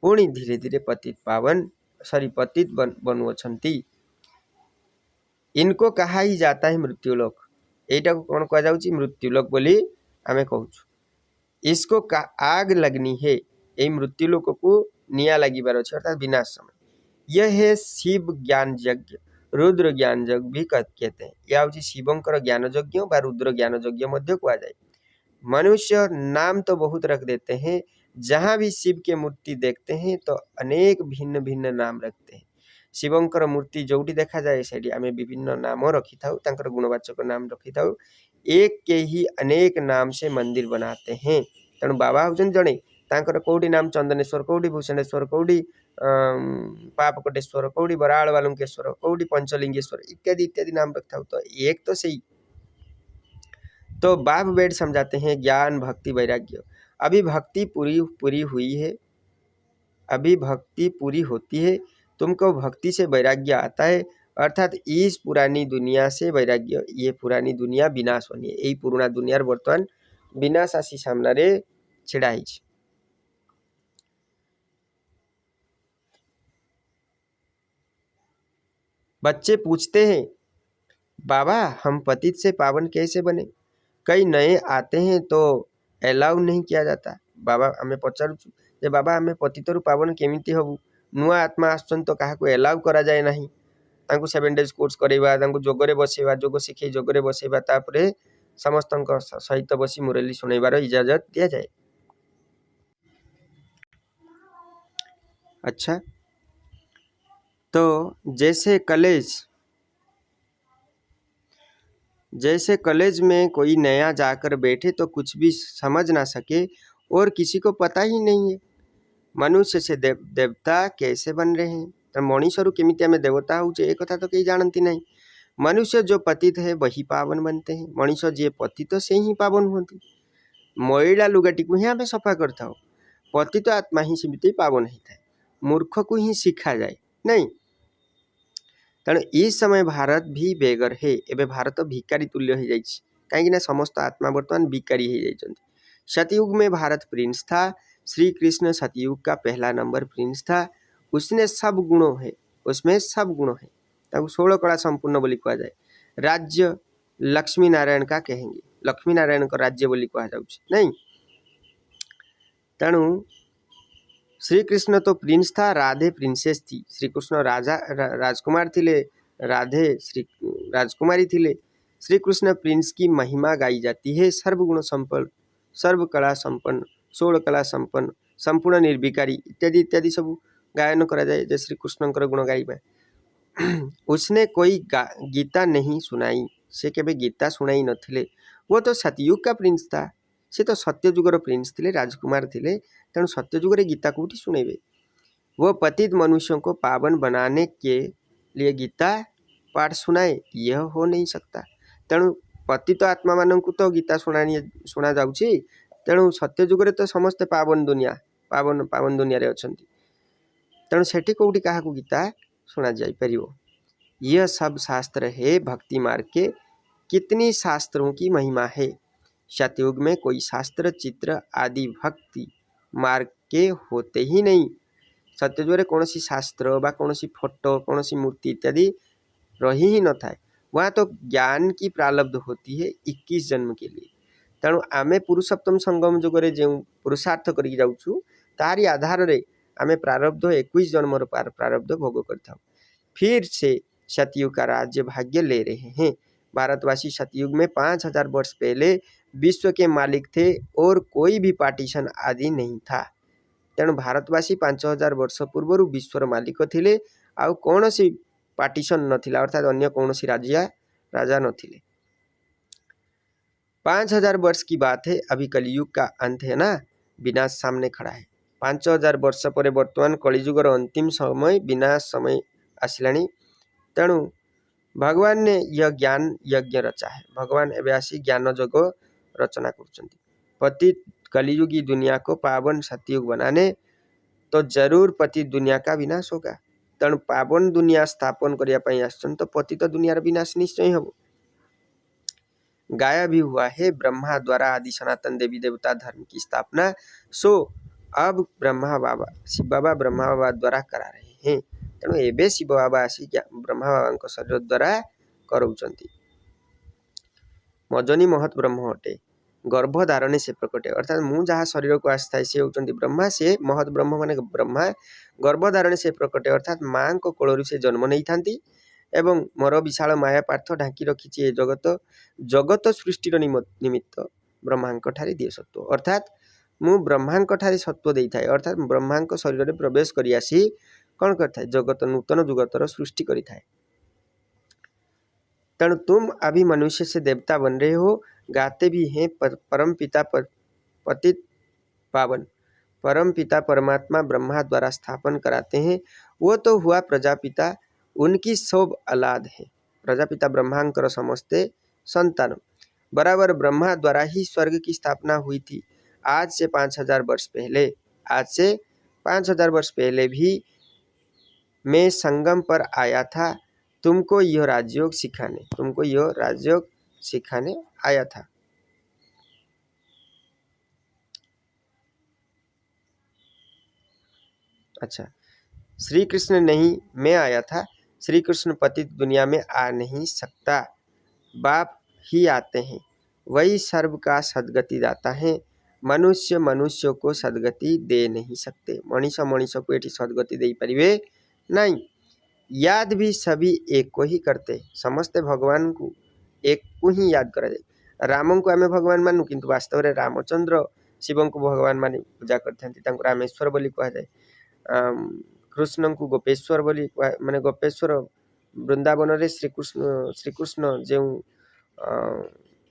पुणी धीरे धीरे पतित बनुअछंती। इनको कहा ही जाता है मृत्युलोक। एटा को कौन कहा जाउची मृत्युलोक बोली आमे कहूछु। इसको आग लगनी है, यही मृत्युलोक को निया लगिबार अछि अर्थात विनाश समय। यह है शिव ज्ञान यज्ञ, रुद्र ज्ञान यज्ञ भी कहते हैं। यह होची शिवंकर ज्ञान यज्ञ बा रुद्र ज्ञान यज्ञ मध्य कहा जाए। मनुष्य नाम तो बहुत रख देते हैं, जहां भी शिव के मूर्ति देखते हैं तो अनेक भिन्न भिन्न नाम रखते हैं। शिवंकर मूर्ति जोटी देखा जाए सेठी आमे विभिन्न नाम रखी थाउ, तांकर गुणवाचक नाम रखी थाउ। एक के ही अनेक नाम से मंदिर बनाते हैं। तेणु बाबा होचन जणे, तांकर कोडी नाम चंदनेश्वर, कोडी भूषणेश्वर, कोडी पापकोटेश्वर, कोडी बराळ बालुंकेश्वर, कोडी पंचलिंगेश्वर इत्यादि इत्यादि नाम रखता हो। तो एक तो सही। तो बाप बेड समझाते हैं ज्ञान भक्ति वैराग्य। अभी भक्ति पूरी हुई है, अभी भक्ति पूरी होती है, तुमको भक्ति से वैराग्य आता है अर्थात इस पुरानी दुनिया से वैराग्य। ये पुरानी दुनिया विनाश होनी है, यही पुराना दुनिया बर्तमान विनाश आसी सामना रे छिड़ा ही। बच्चे पूछते हैं बाबा हम पतित से पावन कैसे बने। कई नए आते हैं तो एलाउ नहीं किया जाता। बाबा हमें पचारुछु जे बाबा हमें पतितरु पावन केमिति हबु। नुआ आत्मा आसुछन तो काहाको एलाउ करा जाए नहीं। तांको 7 डेज कोर्स करेबा, तांको जोगरे बसेबा, जोग शिखे जोगरे बसेबा, तापरे समस्तंक सहित बसी मुरली सुनेबार इजाजत दिया जाए। अच्छा, तो जैसे कॉलेज में कोई नया जाकर बैठे तो कुछ भी समझ ना सके और किसी को पता ही नहीं है मनुष्य से देवता कैसे बन रहे हैं। तो मनुष्य केमिति आमे देवता होचे एक कथा तो कहीं जानती नहीं। मनुष्य जो पतित है वही पावन बनते हैं। मनुष्य जे पतित से ही पावन होती। मैला लुगाटी को ही आमे सफा करता हो, पतित आत्मा ही सेमिति पावन होता है। मूर्ख को ही शिखा जाए नहीं। तेणु ये समय भारत भी बेगर है। एबे भारत भिकारी तुल्य हो जाइए, कहीं समस्त आत्मा बर्तमान भिकारी हो जाइए। सतयुग में भारत प्रिंस था। श्री कृष्ण सतयुग का पहला नंबर प्रिंस था। उसने सब गुणों है, उसमें सब गुण है, तब 16 कला संपूर्ण बोली कहा जाए। राज्य लक्ष्मी नारायण का कहेंगे, लक्ष्मी नारायण का राज्य बोली कहा जाउछि नहीं। तेणु श्री कृष्ण तो प्रिंस था, राधे प्रिंसेस थी। श्री कृष्ण राजकुमार थिले, राधे श्री राजकुमारी थिले। श्री कृष्ण प्रिंस की महिमा गाई जाती है। सर्वगुण संपन्न, सर्व कला संपन्न, 16 कला संपन्न, संपूर्ण निर्विकारी इत्यादि इत्यादि सब गायन करा जाए जे श्री कृष्णकर गुण गाइबा। उसने कोई गीता नहीं सुनाई, से केबे गीता सुनाई नथिले। वो तो सतयुग का प्रिंस था, से तो सत्ययुगर प्रिंस थिले, राजकुमार थिले। तेणु सत्ययुगर गीता कोठी सुनेबे। वो पतित मनुष्यों को पावन बनाने के लिए गीता पाठ सुनाए, यह हो नहीं सकता। तेणु पतित आत्मा मानंकु तो गीता सुना जाउछि। तेणु सत्ययुगरे तो समस्ते पावन दुनिया रे अछंती। तेणु सेठी कोठी काहाकू गीता सुना जाई परिबो। यह सब शास्त्र है भक्ति मार्ग के, कितनी शास्त्रों की महिमा है। सतयुग में कोई शास्त्र चित्र आदि भक्ति मार्ग के होते ही नहीं। सत्ययुग कौन सी शास्त्र बा कौन सी फोटो कौन सी मूर्ति इत्यादि रही ही न था। वहाँ तो ज्ञान की प्रारब्ध होती है 21 जन्म के लिए। तेणु आमे पुरुषोत्तम संगम जुगरे जो पुरुषार्थ करी जाउछु, तारी आधार रे आमे प्रारब्ध 21 जन्म प्रारब्ध भोग करता। फिर से सतयुग का राज्य भाग्य ले रहे हैं। भारतवासी सतयुग में 5000 वर्ष पहले विश्व के मालिक थे और कोई भी पार्टीशन आदि नहीं था। तेणु भारतवासी 5000 वर्ष पूर्व विश्वर मालिक थिले, आउ कौन सी पार्टीशन नथिला, अर्थात अन्य कौन सी राजा नथिले। 5000 वर्ष की बात है, अभी कलियुग का अंत है ना, विनाश सामने खड़ा है। 5000 वर्ष पर वर्तमान कलियुगर अंतिम समय विनाश समय आसिलानी। तेणु भगवान ने यह ज्ञान यज्ञ रचा है। भगवान एवं आसी ज्ञान जग रचना कर पतित कलियुगी दुनिया को पावन सतयुग बनाने, तो जरूर पतित दुनिया का विनाश होगा। तेणु पावन दुनिया स्थापन करने आसन तो पतित दुनियार विनाश निश्चय हो। गाया भी हुआ है, ब्रह्मा द्वारा आदि सनातन देवी देवता धर्म की स्थापना सो अब ब्रह्मा बाबा शिव बाबा ब्रह्मा बाबा द्वारा करा रहे हैं। तेणु एबे शिव बाबा आसी ब्रह्मा बाबा शरीर द्वारा कराउचंती। मजनी महत ब्रह्म अटे, गर्भ धारणे से प्रकटे। अर्थात मु जहाँ शरीर को आस्था से होचंती ब्रह्मा, से महत ब्रह्म माने ब्रह्मा गर्भ धारणे से प्रकटे। अर्थात माँ को कोलरू से जन्म नहीं थांती एवं मोर विशाल माया पार्थ ढांकी रखी ए जगत सृष्टिर निमित्त ब्रह्मांक ठारे दिए सत्व। अर्थात मु ब्रह्मांक ठारे सत्व देई थाए। अर्थात ब्रह्मांक शरीर में प्रवेश करी आसी कौन करता है, जगत नूतन जुगतर सृष्टि करी थाए। तेणु तुम अभी मनुष्य से देवता बन रहे हो, गाते भी हैं परम पिता पतित पावन। परम पिता परमात्मा ब्रह्मा द्वारा स्थापन कराते हैं। वो तो हुआ प्रजापिता, उनकी सब औलाद है। प्रजापिता ब्रह्मांकर समस्ते संतान। बराबर ब्रह्मा द्वारा ही स्वर्ग की स्थापना हुई थी। आज से 5000 वर्ष पहले भी मैं संगम पर आया था, तुमको यह राजयोग सिखाने आया था। अच्छा, श्री कृष्ण नहीं, मैं आया था। श्री कृष्ण पतित दुनिया में आ नहीं सकता, बाप ही आते हैं। वही सर्व का सदगति दाता है। मनुष्य को सदगति दे नहीं सकते। मनीष को एटी सदगति दे पारिबे नहीं। याद भी सभी एक को ही करते। समस्ते भगवान को एक को ही याद करा जाए। राम को आम भगवान मानु, किंतु वास्तव में रामचंद्र शिव को भगवान मानी पूजा करते, रामेश्वर बोली कहा जाए। कृष्ण को गोपेश्वर बोली माने गोपेश्वर वृंदावन रे श्रीकृष्ण जो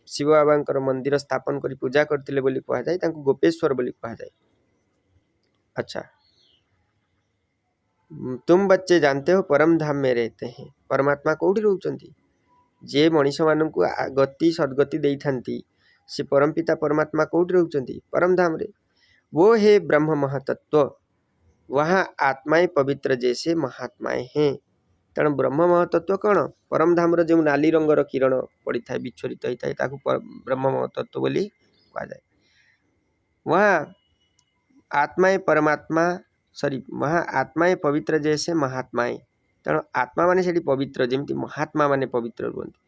शिव बाबा मंदिर स्थापन करी पूजा करते बोली कहा जाए, तांको गोपेश्वर बोली कहा जाए। अच्छा, तुम बच्चे जानते हो परम धाम में रहते हैं। परमात्मा कोठी रहउचंती, जे मनीष मान को गति सदगति देई थांती, से परम पिता परमात्मा कोठी रहउचंती, परम धाम रे। वो है ब्रह्म महतत्व। वहाँ आत्माएं पवित्र जैसे महात्माएं हैं। तेणु ब्रह्म महतत्व कौन परम धामर जो नाली रंगर किरण पड़ी था विच्छोरित होता है ब्रह्म महतत्व बोली कहा जाए। वहाँ आत्माएं परमात्मा सॉरी वहाँ आत्माएं पवित्र जैसे महात्माएं तेणु आत्मा माने से पवित्र जमी महात्मा माने पवित्र रुहति।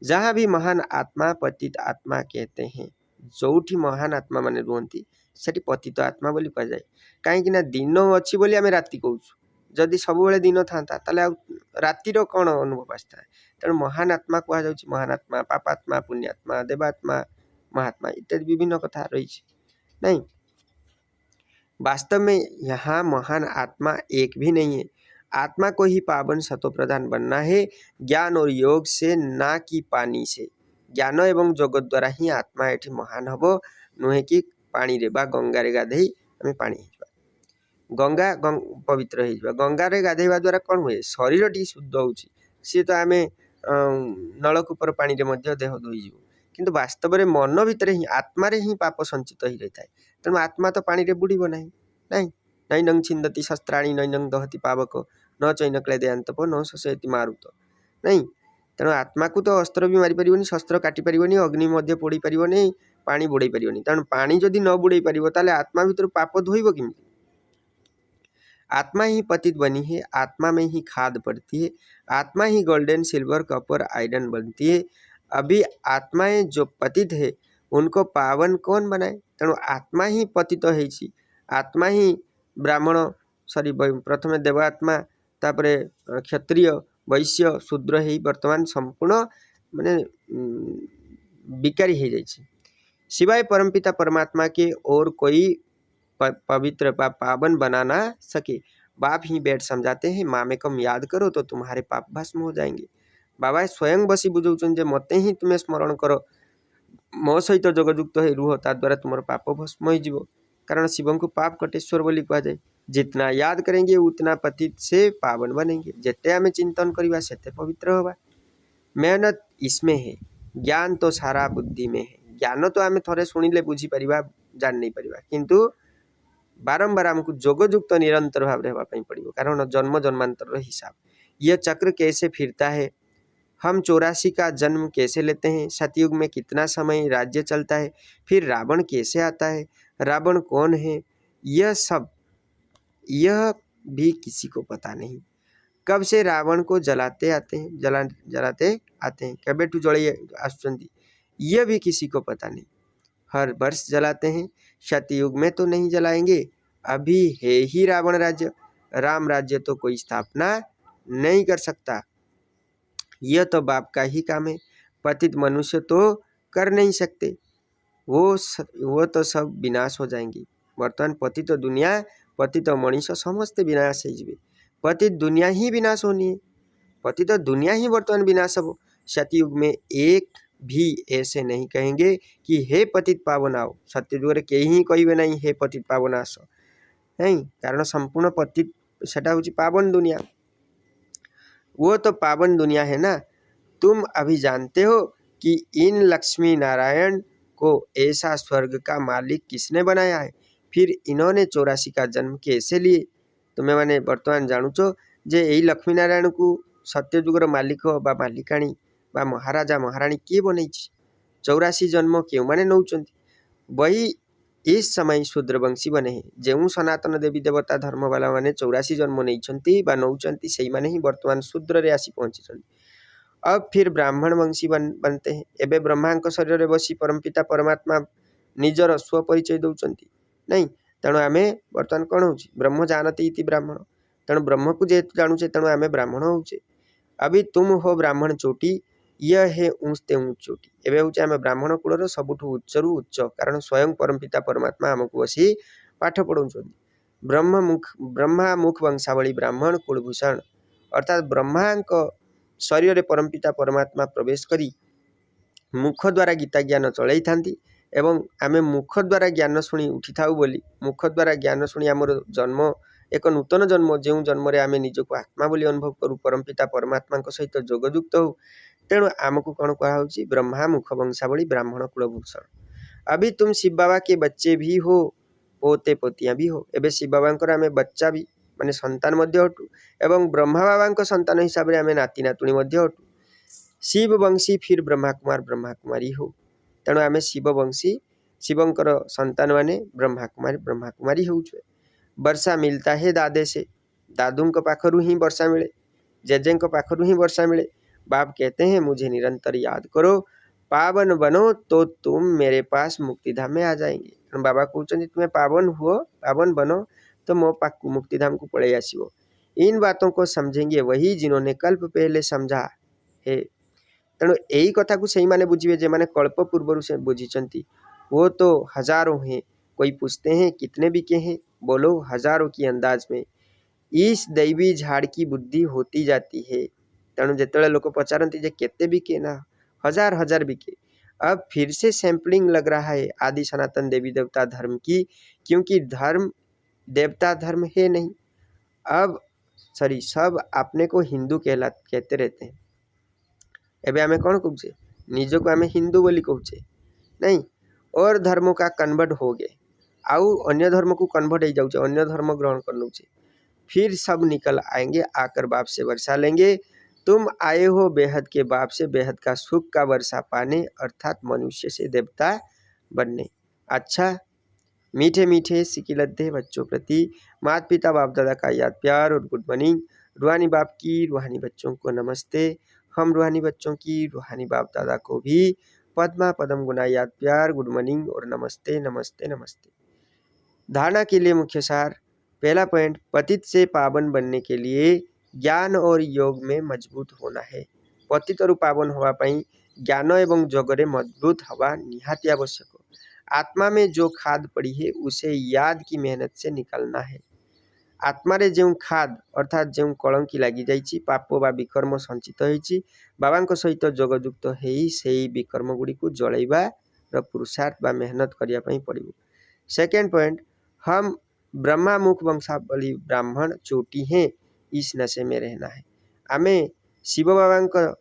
जहाँ भी महान आत्मा पतित आत्मा कहते हैं जोठी महान आत्मा माने रुहति सेठी पतित आत्मा बोली कह जाए। कहीं दिन अच्छी बोली आम राति कहूँ जदि सब दिन था रातिर कौन अनुभव आसता है। तेणु महान आत्मा कह जाऊँ महान आत्मा पापात्मा पुण्यात्मा देवात्मा महात्मा इत्यादि विभिन्न कथा रही नहीं। वास्तव में यहाँ महान आत्मा एक भी नहीं है। आत्मा को ही पावन सतो प्रधान बनना है ज्ञान और योग से ना कि पानी से। ज्ञान एवं योग द्वारा ही आत्मा एठी महान हम नुहे कि पानी रे बा गंगारे गाधे आम पानी गंगा पवित्र हो गंगारे गाधेवा द्वारा कौन हुए शरीर टी शुद्ध हो सी तो आम नलकूपर पानी रे देह धोईज किंतु वास्तव में मन भितर ही आत्मा ही पाप संचित ही रही है। तेणु आत्मा तो पानी रे बुड़ब नहीं नहीं नैनं छिंदती शस्त्राणी नैनं दहती पावक न चैन क्लेदयांतप न शोषयति मारुत नहीं। तेणु आत्मा को तो अस्त्र भी मारी पारिबनी शस्त्र काटी पारिबनी अग्नि मध्य पोड़ी पारिबनी पानी बुड़ाई पारिबनी। तेणु पानी जदि न बुड़ाई पारिबो ताले आत्मा भितर पाप धोइबो किमिति। आत्मा ही पतित बनी है आत्मा में ही खाद पड़ती है आत्मा ही गोल्डन सिल्वर कॉपर आयरन बनती है। अभी आत्माएं जो पतित है उनको पावन कौन बनाए। तेणु आत्मा ही पतित है आत्मा ही ब्राह्मण सॉरी प्रथम देवात्मा तापरे क्षत्रिय वैश्य शूद्र ही वर्तमान संपूर्ण माने विकारी हो जाए। सिवाय परमपिता परमात्मा के और कोई पवित्र पावन बना ना सके। बाप ही बैठ समझाते हैं मामेकम याद करो तो तुम्हारे पाप भस्म हो जाएंगे। बाबा स्वयं बसी बुझाऊँ जे मते ही तुम्हें स्मरण करो मो सहित जोगयुक्त हो रुह ता द्वारा तुम पाप भस्म हो। कारण शिव को पाप कटेश्वर बोली कह जाए। जितना याद करेंगे उतना पतित से पावन बनेंगे। जिते आम चिंतन करवा सेते पवित्र होगा। मेहनत इसमें है ज्ञान तो सारा बुद्धि में है। ज्ञान तो आम थे शुणिले बुझीपर जान नहीं पार किंतु बारंबार आमको जोगयुक्त निरंतर भाव होगापी पड़ो। कारण जन्म जन्मांतर हिसाब यह चक्र कैसे फिरता है। हम 84 का जन्म कैसे लेते हैं। सतयुग में कितना समय राज्य चलता है। फिर रावण कैसे आता है रावण कौन है यह सब यह भी किसी को पता नहीं। कब से रावण को जलाते आते हैं जलाते आते हैं कबे टू जड़े आसुचंदी यह भी किसी को पता नहीं। हर वर्ष जलाते हैं सतयुग में तो नहीं जलाएंगे। अभी है ही रावण राज्य राम राज्य तो कोई स्थापना नहीं कर सकता। यह तो बाप का ही काम है। पतित मनुष्य तो कर नहीं सकते वो तो सब विनाश हो जाएंगे। वर्तमान पतित दुनिया पतित मनीष समस्ते विनाश हो। पतित दुनिया ही विनाश होनी है। पतित दुनिया ही वर्तमान विनाश हो। सतयुग में एक भी ऐसे नहीं कहेंगे कि हे पतित पावन आओ। सत्ययुग के ही कहे नहीं हे पतित पावन आस नहीं। कारण संपूर्ण पतित सेटा हूँ पावन दुनिया। वो तो पावन दुनिया है ना। तुम अभी जानते हो कि इन लक्ष्मी नारायण को ऐसा स्वर्ग का मालिक किसने बनाया है। फिर इन्होंने 84 का जन्म कैसे लिए। तुम्हें मैंने वर्तमान जानूचो जे यही लक्ष्मी नारायण को सत्ययुगर मालिक बा मालिकाणी बा महाराजा महाराणी किए बनई 84 जन्म क्यों मैंने नौचंती। वही इस समय शूद्रवंशी बने हैं। जो सनातन देवी देवता धर्म वाला मैंने 84 जन्म नहीं नौचंती से मैंने ही वर्तमान शूद्र रे आसी पहुंची। अब फिर ब्राह्मण वंशी बनते हैं। एबे ब्रह्मा शरीर में बसी परमपिता परमात्मा निजर स्वपरिचय दौरान नहीं। तेणु आम बर्तमान कौन हो ब्रह्म जानती इति ब्राह्मण। तेणु ब्रह्म को जेहेतु जानुचे तेणु आम ब्राह्मण होचे। अभी तुम हो ब्राह्मण चोटी यह है ऊंचते ऊंच चोटी। एवं हूँ आम ब्राह्मण कूलर सबुठू उच्चरू उच्च। कारण स्वयं परमपिता परमात्मा आमको बसी पाठ पढ़ाऊँ। ब्रह्मा मुख वंशावली ब्राह्मण कुलभूषण अर्थात ब्रह्मा शरीर परमपिता परमात्मा प्रवेश करी मुख द्वारा गीता ज्ञान चलाई थांती। एवं आमे मुख द्वारा ज्ञान शुणी उठी थाऊ बोली मुख द्वारा ज्ञान शुणी आमर जन्म एक नूतन जन्म जो जन्म आम निजक आत्मा बोली अनुभव करूँ परमपिता परमात्मा सहित जोगयुक्त हो। तेणु आमको कौन कहुच्छी ब्रह्मा मुख वंशावली ब्राह्मण कुलभूषण। अभी तुम शिव बाबा के बच्चे भी हो पोते पोतियाँ भी हो। एवं शिव बाबा आम बच्चा भी माने संतान मध्य अटु एवं ब्रह्मा बाबा संतान हिसाब से आम नाती नातुणी मध्य अटु। शिव वंशी फिर ब्रह्मा कुमारी हो, तेणु आम शिव वंशी शिवंकर संतान माने ब्रह्मा कुमारी होउछे। वर्षा मिलता है दादे से, दादू पाखरु ही वर्षा मिले, जेजे पाखरु ही वर्षा मिले। बाप कहते हैं मुझे निरंतर याद करो, पावन बनो तो तुम मेरे पास मुक्तिधाम में आ जाएंगे। बाबा कहते तुम्हें पावन हुओ, पावन बनो तो मो पाक मुक्तिधाम को पड़े आसो। इन बातों को समझेंगे वही जिन्होंने कल्प पहले समझा है। तेणु यही कथा को सही माने बुझे जे माने कल्प पूर्व से बुझी, वो तो हजारों हैं। कोई पूछते हैं कितने बिके हैं, बोलो हजारों की अंदाज में। इस दैवी झाड़ की बुद्धि होती जाती है। तेणु जिते लोग पचारती जे केते बिके ना, हजार हजार बिके। अब फिर से सैंपलिंग लग रहा है आदि सनातन देवी देवता धर्म की, क्योंकि धर्म देवता धर्म है नहीं। अब सॉरी सब अपने को हिंदू कहते रहते हैं। एबे आमे कौन कहूचे, निज को आमे हिंदू बोली कहूचे नहीं, और धर्मों का कन्वर्ट हो गए, आउ अन्य धर्म को कन्वर्ट हो जाऊचे, अन्य धर्म ग्रहण कर लूचे। फिर सब निकल आएंगे, आकर बाप से वर्षा लेंगे। तुम आए हो बेहद के बाप से बेहद का सुख का वर्षा पाने, अर्थात मनुष्य से देवता बनने। अच्छा, मीठे मीठे सिकिलद्दे बच्चों प्रति माता पिता बाप दादा का याद प्यार और गुड मॉर्निंग। रूहानी बाप की रूहानी बच्चों को नमस्ते। हम रूहानी बच्चों की रूहानी बाप दादा को भी पद्मा पदम गुना याद प्यार, गुड मॉर्निंग और नमस्ते नमस्ते नमस्ते। धारणा के लिए मुख्य सार, पहला पॉइंट, पतित से पावन बनने के लिए ज्ञान और योग में मजबूत होना है। पतित और पावन हवा पाई ज्ञान एवं जोगरे मजबूत हवा निहाती आवश्यक। आत्मा में जो खाद पड़ी है उसे याद की मेहनत से निकालना है। आत्मा रे जो खाद अर्थात जो कलंकी लगी जाइछि, पाप बा विकर्म संचित होइछि, बाबा सहित जोगयुक्त हेई सेई विकर्म गुड़ी को जलैबा र पुरुषार्थ बा मेहनत करिया पई पड़िबो। सेकेंड पॉइंट, हम ब्रह्मा मुख वंशावली ब्राह्मण चोटी हैं, इस नशे में रहना है। आमे शिव बाबा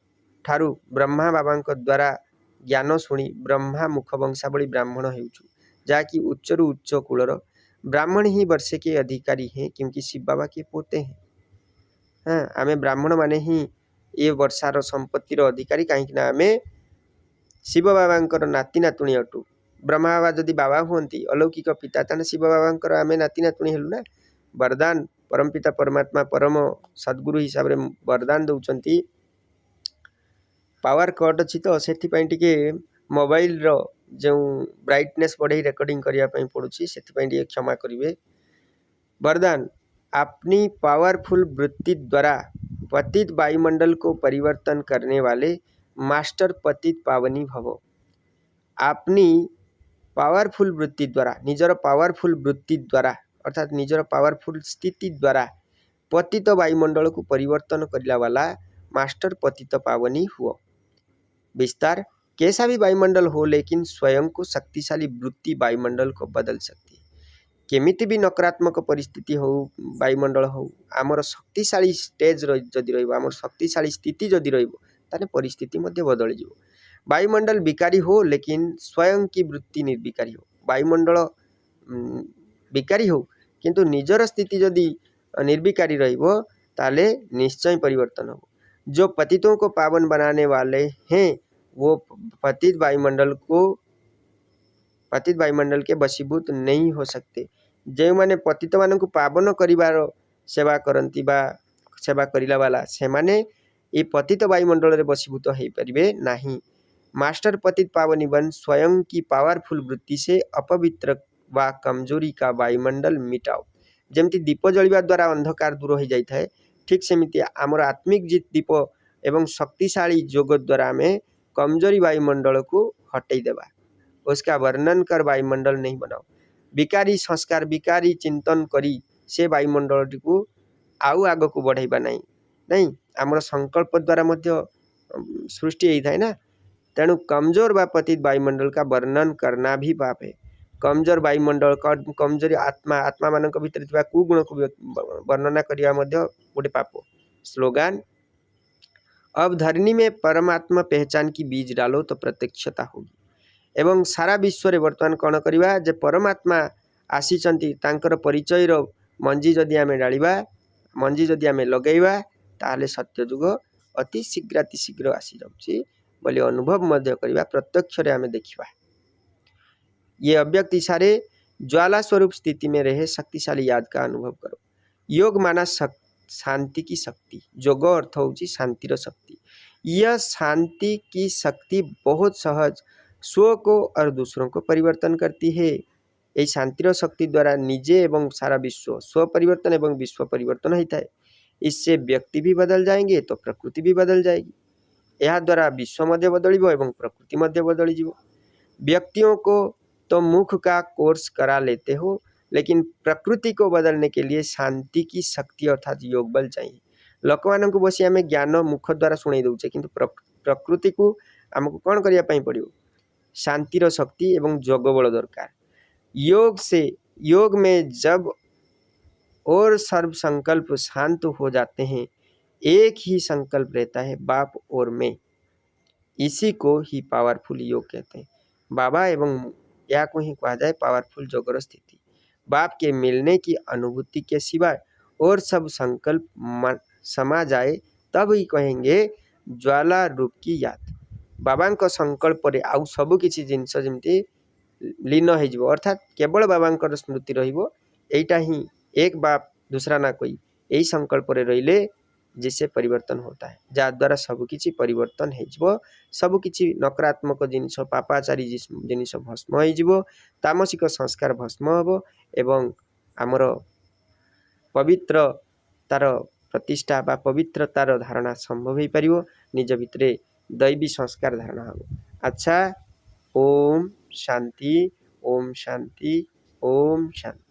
ठारू ब्रह्मा बाबा द्वारा ज्ञान शुणी ब्रह्मा मुख वंशावली ब्राह्मण हेउछु, जाकि उच्चरु उच्च कुलर ब्राह्मण ही वर्षे के अधिकारी हैं, क्योंकि शिव बाबा के पोते हैं। हाँ, आमे ब्राह्मण माने ही ये वर्षार संपत्तिर अधिकारी, कहीं आमे शिव बाबा नाती नातुणी अटू। ब्रह्मा बाबा जदि बाबा हुंती अलौकिक पिता, ताने शिव बाबा आमे नाती नातुणी हेलु ना। वरदान परमपिता परमात्मा परम सद्गुरु हिसाब रे वरदान दउचंती। पावर कट अच्छी तो से मोबाइल रो जो ब्राइटनेस बढ़े रेकर्डिंग करने पड़ुछि, से क्षमा करेंगे। वरदान, अपनी पावरफुल वृत्ति द्वारा पतित वायुमंडल को परिवर्तन करने वाले मास्टर पतित पावनी भव। अपनी पावरफुल वृत्ति द्वारा, निजर पावरफुल वृत्ति द्वारा अर्थात निजर पावरफुल स्थिति द्वारा पतित वायुमंडल को परिवर्तन करला वाला मास्टर पतित पावनी हुआ। विस्तार, कैसा भी वायुमंडल हो लेकिन स्वयं को शक्तिशाली वृत्ति वायुमंडल को बदल सकती है। केमिति भी नकारात्मक परिस्थिति हो वायुमंडल हो, आमर शक्तिशाली स्टेज जदि रहिबो, आमर शक्तिशाली स्थिति जदि रहिबो, ताने परिस्थिति मध्ये बदल जिवो। वायुमंडल विकारी हो लेकिन स्वयं की वृत्ति निर्विकारी हो। वायुमंडल विकारी हो किंतु निजर स्थिति जदि निर्विकारी रहिबो, ताले निश्चय परिवर्तन हो। जो पतितों को पावन बनाने वाले हैं वो पतित वायुमंडल के वशीभूत नहीं हो सकते। जो माने पतित मान को पावन करिवार सेवा करंती बा सेवा करिला वाला, से माने ये पतित वायुमंडल रे वशीभूत हो परिबे नहीं। मास्टर पतित पावनी बन स्वयं की पावरफुल वृत्ति से अपवित्र व कमजोरी का वायुमंडल मिटाओ। जमती दीप जलिबा द्वारा अंधकार दूर हो जाता है, ठीक सेमिति आमर आत्मिक जीत दीप एवं शक्तिशाली जोग द्वारा में कमजोरी वायुमंडल को हटई देवा। उसका वर्णन कर वायुमंडल नहीं बनाओ। विकारी संस्कार विकारी चिंतन करी से वायुमंडल को आउ आग को बढ़ाइबा नहीं आमर संकल्प द्वारा मध्य सृष्टि होता है ना। तेणु कमजोर व पतित वायुमंडल का वर्णन करना भी पाप है। कमजोर वायुमंडल कमजोरी आत्मा मान भीतर कुगुण को वर्णना करने गोटे पाप। स्लोगान, अब धरनी में परमात्मा पहचान की बीज डालो तो प्रत्यक्षता होगी। एवं सारा विश्व रे वर्तमान कौन करवा जे परमात्मा आसीचंती तांकर परिचय रो मंजी जदि आमे डालिबा मंजी जदि आमे लगेइबा ताले सत्य जुग अति शीघ्र आसी जाउछि बोली अनुभव मध्य करिबा, प्रत्यक्ष रे आमे देखिबा। ये अव्यक्त इशारे ज्वाला स्वरूप स्थिति में रहे शक्तिशाली याद का अनुभव करो। योग माना शांति की शक्ति, जोग अर्थ होची शांतिर शक्ति। यह शांति की शक्ति बहुत सहज स्व को और दूसरों को परिवर्तन करती है। यही शांतिर शक्ति द्वारा निजे एवं सारा विश्व स्व परिवर्तन एवं विश्व परिवर्तन होता है। इससे व्यक्ति भी बदल जाएंगे तो प्रकृति भी बदल जाएगी। यह द्वारा विश्व मध्य बदलिबो एवं प्रकृति मध्य बदली जीवो। व्यक्तियों को तो मुख का कोर्स करा लेते हो, लेकिन प्रकृति को बदलने के लिए शांति की शक्ति अर्थात योग बल चाहिए। लोक मान को बसी आम ज्ञान मुख द्वारा शुणई दौचे, किंतु प्रकृति को आमको कौन करने पड़ो? शांतिर शक्ति एवं जोग बल दरकार। योग में जब और सर्व संकल्प शांत हो जाते हैं, एक ही संकल्प रहता है, बाप और मैं। इसी को ही पावरफुल योग कहते हैं। बाबा एवं या को ही कहा जाए पावरफुल जोगर स्थिति। बाप के मिलने की अनुभूति के सिवाय और सब संकल्प समा जाए तब ही कहेंगे ज्वाला रूप की याद। बाबा को संकल्प रे आउ सब किसी जिनस जमती लीन हो, अर्थात केवल बाबा स्मृति रहिबो। एटा ही एक बाप दूसरा ना कोई, यही संकल्प रे रहिले जिससे परिवर्तन होता है, जद्वारा सबकि परिवर्तन हो। सबकि नकारात्मक जिनिस पापाचारी जिनिस भस्म हो, तामसिक संस्कार भस्म हम एवं आमर पवित्र तार प्रतिष्ठा बा पवित्रतार धारणा संभव हो पार। निज भितरे दैवी संस्कार धारणा हम। अच्छा, ओम शांति, ओम शांति, ओम शांति।